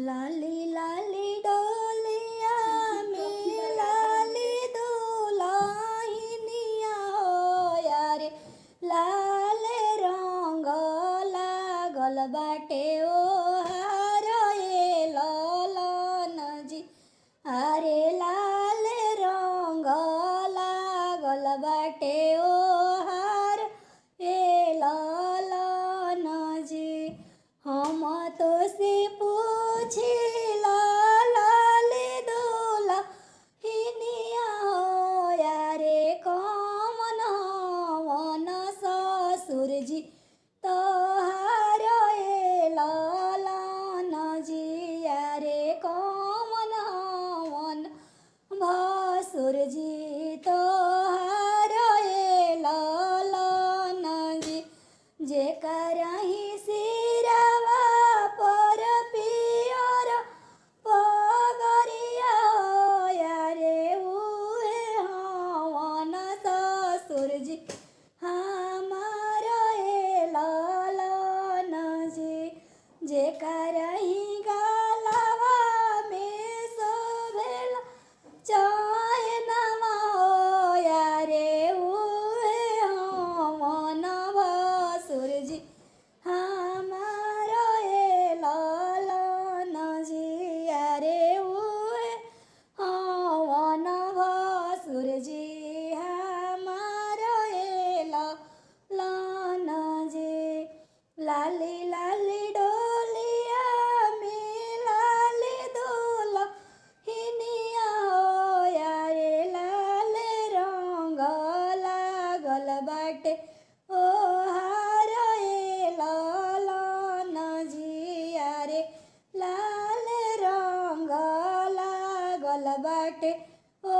लाली लाली डोलिया में लाली दुल्हनिया हो यारे लाल रंग लागल बाटे ओ हार ए ललन जी। अरे लाल रंग लागल बाटे ओ हार ए ललन जी। हम तो से पूछिला लाल दुल्हनिया हो यारे कौन हवन ससुर जी तोहार ए ललन जी। यारे कौन हवन भसुर जी तोहार ए ललन जी। जेकरा ही सिरवा पर पियर पगरिया हो यारे उहे हवन ससुर जी हमार ए ललन जी। जेकरा ही गलवा में शोभेल चैनवा हो यारे उहे हवन भसुर जी हमार ए ललन जी। यारे उहे हवन भसुर जी हमार ए ललन जी। लाली लाली डोलिया में लाली दुल्हनिया हो यारे लाल रंग लागल बाटे ओ हार ए ललन जी। यारे लाल रंग लागल बाटे ओ